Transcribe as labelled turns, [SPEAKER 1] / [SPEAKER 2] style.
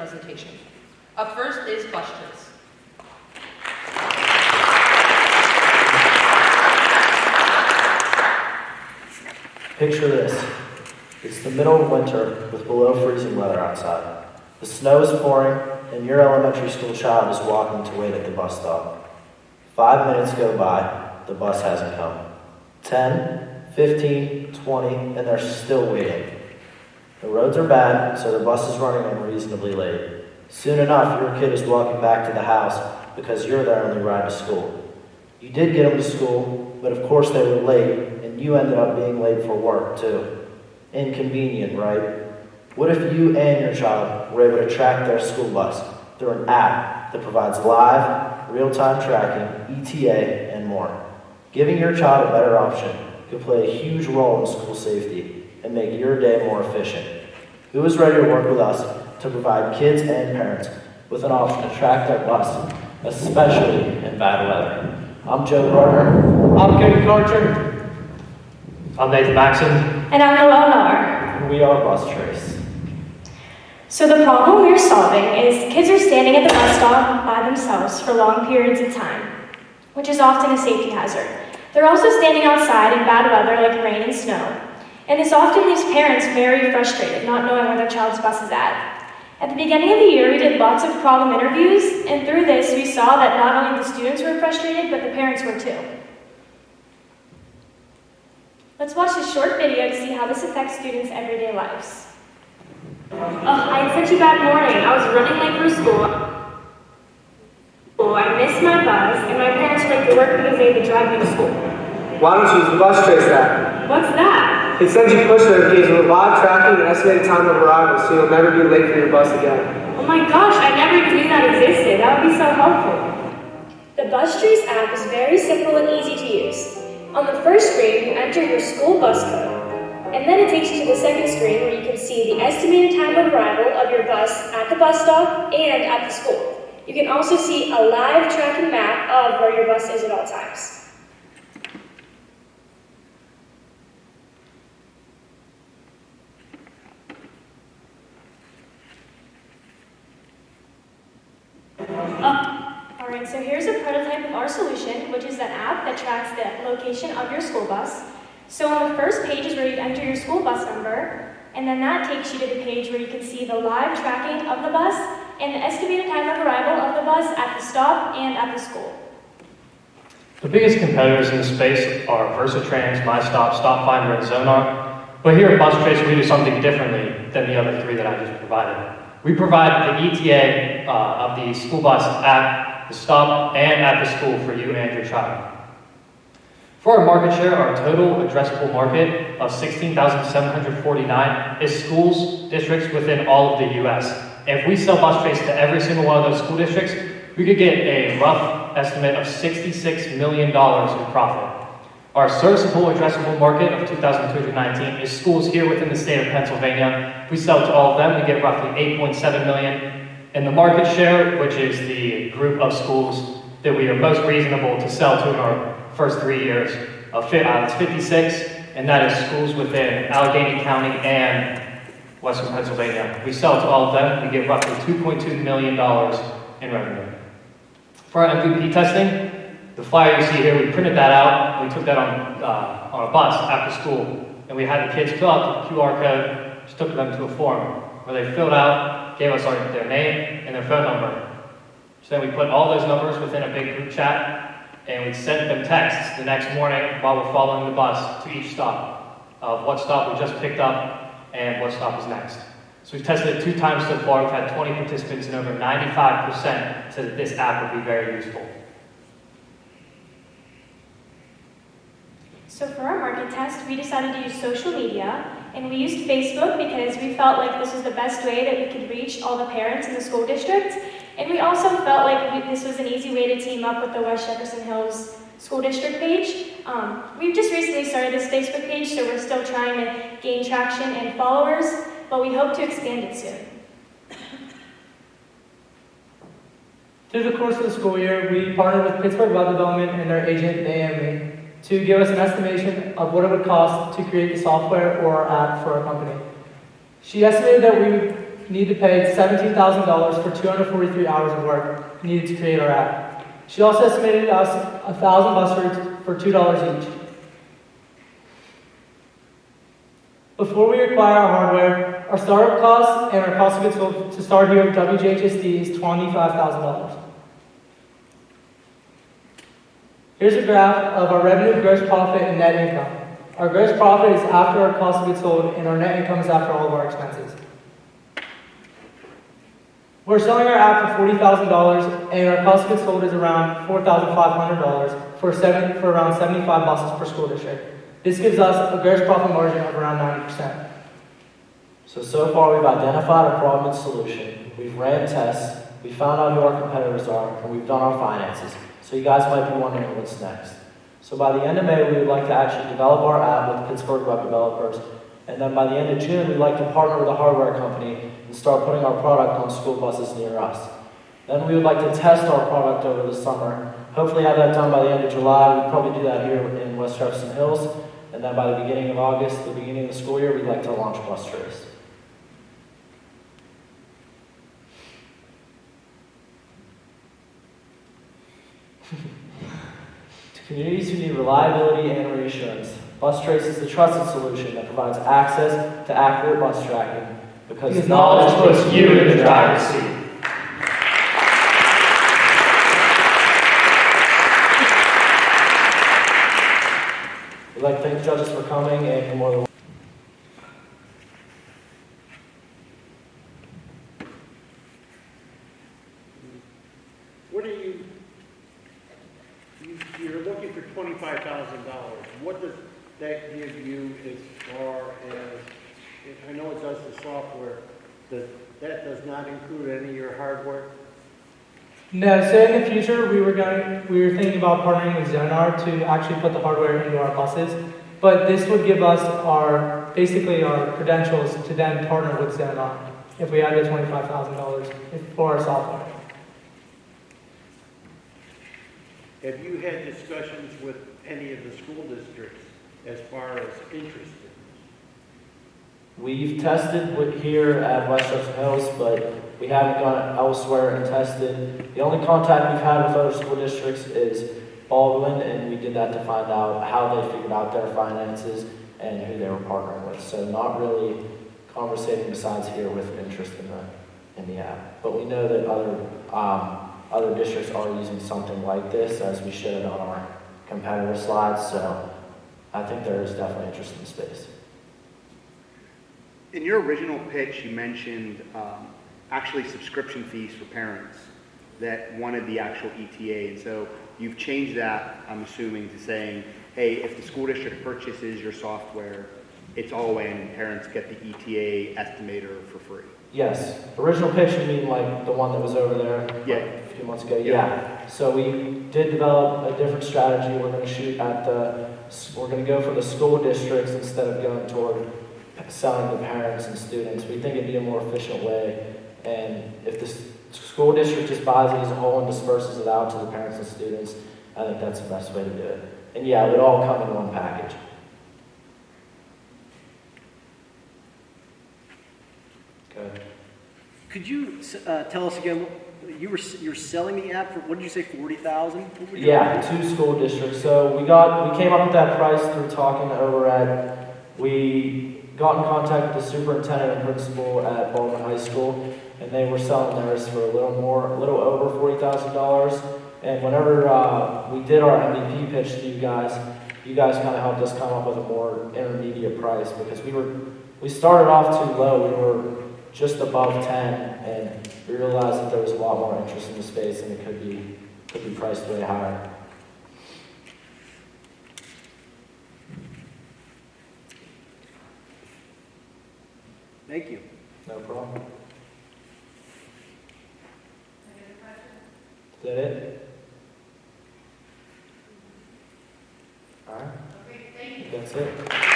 [SPEAKER 1] presentation. Up first is questions.
[SPEAKER 2] Picture this. It's the middle of winter with below freezing weather outside. The snow is pouring and your elementary school child is walking to wait at the bus stop. 5 minutes go by, the bus hasn't come. 10, 15, 20, and they're still waiting. The roads are bad, so the bus is running unreasonably late. Soon enough, your kid is walking back to the house because you're their only ride to school. You did get them to school, but of course they were late, and you ended up being late for work too. Inconvenient, right? What if you and your child were able to track their school bus through an app that provides live, real-time tracking, ETA, and more? Giving your child a better option could play a huge role in school safety and make your day more efficient. Who is ready to work with us to provide kids and parents with an option to track their bus, especially in bad weather? I'm Joe Carter.
[SPEAKER 3] I'm Kevin Carter. I'm Nathan Maxon.
[SPEAKER 4] And I'm Noel Nahr.
[SPEAKER 2] And we are BusTrace.
[SPEAKER 4] So the problem we're solving is kids are standing at the bus stop by themselves for long periods of time, which is often a safety hazard. They're also standing outside in bad weather like rain and snow. And this often leaves parents very frustrated, not knowing where their child's bus is at. At the beginning of the year, we did lots of problem interviews, and through this, we saw that not only the students were frustrated, but the parents were too. Let's watch this short video to see how this affects students' everyday lives.
[SPEAKER 5] I had such a bad morning. I was running late for school. I missed my bus, and my parents were late to work because they had to drive me to school.
[SPEAKER 6] Why don't you use the BusTrace app?
[SPEAKER 5] What's that?
[SPEAKER 6] It sends you push notifications with live tracking and estimated time of arrival, so you'll never be late for your bus again.
[SPEAKER 5] Oh my gosh, I never even knew that existed. That would be so helpful.
[SPEAKER 4] The BusTrace app is very simple and easy to use. On the first screen, you enter your school bus code, and then it takes you to the second screen where you can see the estimated time of arrival of your bus at the bus stop and at the school. You can also see a live tracking map of where your bus is at all times. Alright, so here's a prototype of our solution, which is an app that tracks the location of your school bus. So on the first page is where you enter your school bus number, and then that takes you to the page where you can see the live tracking of the bus and the estimated time of arrival of the bus at the stop and at the school.
[SPEAKER 3] The biggest competitors in the space are VersaTrans, MyStop, StopFinder, and Zonar. But here at BusTrace, we do something differently than the other three that I just provided. We provide the ETA of the school bus at the stop and at the school for you and your child. For our market share, our total addressable market of 16,749 is schools, districts within all of the U.S. And if we sell BusTrace to every single one of those school districts, we could get a rough estimate of $66 million in profit. Our serviceable addressable market of 2,219 is schools here within the state of Pennsylvania. If we sell to all of them, we get roughly 8.7 million. And the market share, which is the group of schools that we are most reasonable to sell to in our first 3 years, it's 56, and that is schools within Allegheny County and Western Pennsylvania. We sell to all of them, we get roughly $2.2 million in revenue. For our MVP testing, the flyer you see here, we printed that out, we took that on a bus after school, and we had the kids fill out the QR code, just took them to a form where they filled out, gave us their name and their phone number. So then we put all those numbers within a big group chat, and we sent them texts the next morning while we're following the bus to each stop of what stop we just picked up and what stop is next. So we've tested it 2 times so far. We've had 20 participants, and over 95% said that this app would be very useful.
[SPEAKER 4] So for our market test, we decided to use social media, and we used Facebook because we felt like this was the best way that we could reach all the parents in the school district. And we also felt like this was an easy way to team up with the West Jefferson Hills School District page. We've just recently started this Facebook page, so we're still trying to gain traction and followers, but we hope to expand it soon.
[SPEAKER 7] Through the course of the school year, we partnered with Pittsburgh Web Development and their agent, AME, to give us an estimation of what it would cost to create the software or app for our company. She estimated that we need to pay $17,000 for 243 hours of work needed to create our app. She also estimated us 1,000 bus routes for $2 each. Before we acquire our hardware, our startup costs and our cost of goods sold to start here at WJHSD is $25,000. Here's a graph of our revenue, gross profit, and net income. Our gross profit is after our cost of goods sold, and our net income is after all of our expenses. We're selling our app for $40,000, and our cost of goods sold is around $4,500 for around 75 buses per school district. This gives us a gross profit margin of around 90%.
[SPEAKER 2] So far we've identified a problem and solution, we've ran tests, we found out who our competitors are, and we've done our finances. So you guys might be wondering what's next. So by the end of May, we would like to actually develop our app with Pittsburgh web developers. And then by the end of June, we'd like to partner with a hardware company and start putting our product on school buses near us. Then we would like to test our product over the summer. Hopefully have that done by the end of July. We'd probably do that here in West Jefferson Hills. And then by the beginning of August, the beginning of the school year, we'd like to launch BusTrace. To communities who need reliability and reassurance, BusTrace is the trusted solution that provides access to accurate bus tracking because
[SPEAKER 3] knowledge puts you in the driver's seat.
[SPEAKER 2] We'd like to thank the judges for coming and for more than
[SPEAKER 8] What are you're looking for $25,000. What does that give you as far as, I know it does the software, that does not include any of your hardware?
[SPEAKER 7] No, so in the future, we were thinking about partnering with Zonar to actually put the hardware into our buses, but this would give us basically our credentials to then partner with Zonar if we had the $25,000 for our software.
[SPEAKER 8] Have you had discussions with any of the school districts as far as interest in this?
[SPEAKER 2] We've tested here at West Jefferson Hills, but we haven't gone elsewhere and tested. The only contact we've had with other school districts is Baldwin, and we did that to find out how they figured out their finances and who they were partnering with. So not really conversating besides here with interest in the app. But we know that other districts are using something like this, as we showed on our competitor slides. So I think there is definitely interest in the space.
[SPEAKER 9] In your original pitch, you mentioned actually subscription fees for parents that wanted the actual ETA, and so you've changed that, I'm assuming, to saying, hey, if the school district purchases your software, it's all in and parents get the ETA estimator for free.
[SPEAKER 2] Yes. Original pitch, you mean like the one that was over there like a few months ago? Yeah. So we did develop a different strategy. We're going to shoot at we're going to go for the school districts instead of going toward selling to parents and students. We think it'd be a more efficient way. And if the school district just buys it as a whole and disperses it out to the parents and students, I think that's the best way to do it. And yeah, it would all come in one package. Good.
[SPEAKER 10] Could you tell us again? You're selling the app for, what did you say, 40,000?
[SPEAKER 2] Yeah, 2 school districts. So we came up with that price through talking over at. We got in contact with the superintendent and principal at Baldwin High School, and they were selling theirs for a little over $40,000. And whenever we did our MVP pitch to you guys kind of helped us come up with a more intermediate price because we started off too low. We were just above 10, and we realized that there was a lot more interest in the space, and it could be priced way higher.
[SPEAKER 10] Thank you.
[SPEAKER 2] No problem. Is that it? All right.
[SPEAKER 1] Okay, thank you.
[SPEAKER 2] That's it.